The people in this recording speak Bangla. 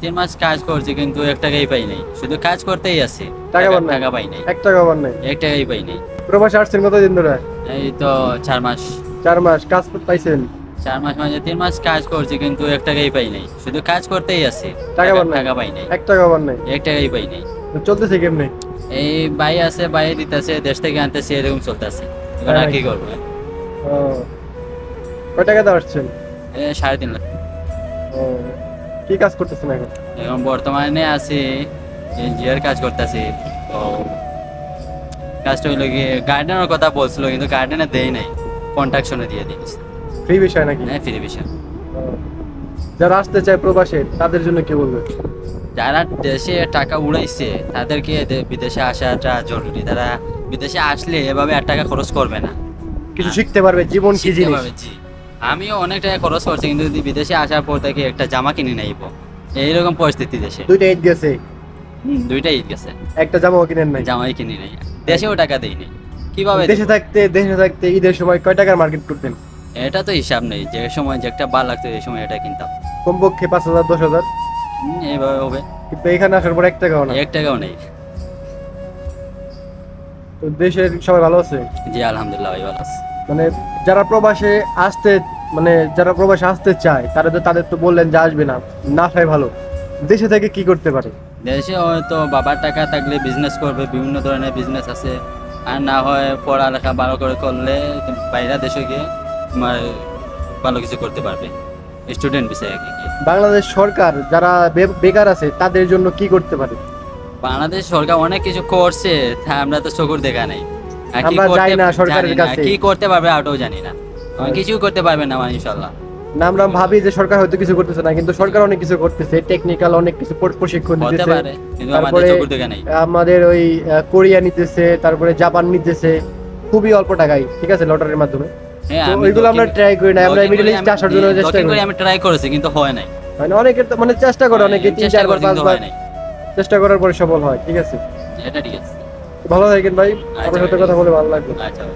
3 মাস কাজ করছি কিন্তু 1 টাকাই পাই নাই, শুধু কাজ করতেই আছে, টাকা পাই নাই, 1 টাকা পান নাই? 1 টাকাই পাই নাই। প্রবাসে আসছেন কতদিন ধরে? এই তো 4 মাস। 4 মাস কাজ পাইছেন? 4 মাস মানে 3 মাস কাজ করছি কিন্তু 1 টাকাই পাই নাই, শুধু কাজ করতেই আছে, টাকা পান নাই? টাকা পাই নাই, 1 টাকা পান নাই? 1 টাকাই পাই নাই। তো চলতেছে কেমনে? এই ভাই আছে, ভাই দিতেছে, দেশ থেকে আনতেছে, এরকম চলতেছে। এখন আর কি করবো? ও, কয় টাকাতে আসছেন? 3.5 লাখ। ও, কি কাজ করতেছেন এখন? এখন বর্তমানে আছি এনজিওর কাজ করতেছি। তো কাজটা হইলো গিয়ে গার্ডেনের কথা বলছিল, কিন্তু গার্ডেনে দেই নাই, কন্ট্রাকশনে দিয়ে দিয়েছে। ফ্রি বিষয় নাকি? হ্যাঁ, ফ্রি বিষয়। ও, যারা আসতে চায় প্রবাসে তাদের জন্য কি বলবে? যারা দেশে টাকা উড়াইছে তাদেরকে বিদেশে আসাটা জরুরি। তারা বিদেশে আসলে এভাবে 1 টাকা খরচ করবে না, কিছু শিখতে পারবে, জীবন কি শিখতে জিনিস। পারবে। জি, আমিও অনেক টাকা খরচ করছি, কিন্তু যদি বিদেশে আসার পর থেকে একটা জামা কিনে নাইব, এইরকম পরিস্থিতি দেশে। 2টা ঈদ গেছে, 2টা ঈদ গেছে, একটা জামাও কিনেন নাই। জামাই কিনি নাই, দেশেও টাকা দেই নাই, কিভাবে দেশে থাকতে ঈদের সময় কয় টাকার মার্কেট করতেন? এটা তো হিসাব নেই, যে সময় যে একটা ভালো লাগতো এই সময় এটা কিনতাম। কমপক্ষে 5,000 10,000। এইভাবে হবে। কিন্তু এখানে আসার পর 1 টাকাও না। 1 টাকাও নেই। তো দেশের সবাই ভালো আছে? জি আলহামদুলিল্লাহ, ভাই ভালো আছে। মানে যারা প্রবাসে আসতে যারা প্রবাসে আসতে চায় তাদের তো বললেন যে আসবে না, না আসাই ভালো। দেশে থেকে কি করতে পারে? দেশে হয়তো বাবার টাকা থাকলে বিজনেস করবে, বিভিন্ন ধরনের বিজনেস আছে। আর না হয় পড়ালেখা ভালো করে করলে বাইরে দেশে গিয়ে তোমার ভালো কিছু করতে পারবে, স্টুডেন্ট বিষয়ে গিয়ে। বাংলাদেশ সরকার যারা বেকার আছে তাদের জন্য কি করতে পারে? বাংলাদেশ সরকার অনেক কিছু করছে, তা আমরা তো চোখের দেখা নাই। আর কি আমরা করতে- যাই না সরকারের জানি না, কাছে। কি করতে পারবে ওটাও জানি না। কিছুই করতে পারবে না মানে ইনশাল্লাহ। না, আমরা ভাবি যে সরকার হয়তো কিছু করতেছে না, কিন্তু সরকার অনেক কিছু করতেছে, টেকনিক্যাল অনেক কিছু প্রশিক্ষণ হতে দিতেছে। পারে, কিন্তু আমাদের তারপরে চোখের দেখা নাই। আমাদের ওই কোরিয়া নিতেছে, তারপরে জাপান নিতেছে, খুবই অল্প টাকায়, ঠিক আছে, লটারির মাধ্যমে। হ্যাঁ, তো আমি ওইগুলো আমরা দক্ষিণ- ট্রাই করি না, আমরা দক্ষিণ মিডল কোরিয়া ইস্টে আসার জন্য চেষ্টা দক্ষিণ করি। কোরিয়া আমি ট্রাই করেছি কিন্তু হয় নাই। মানে অনেকের তো মানে চেষ্টা করে, অনেকে 3 চেষ্টা 4 বার করছি 5 কিন্তু বার হয় নাই। চেষ্টা করার পরে সফল হয়, ঠিক আছে। এটা ঠিক আছে। ভালো থাকেন ভাই, আচ্ছা আপনার সাথে ভাই, কথা বলে ভালো লাগলো। আচ্ছা ভাই।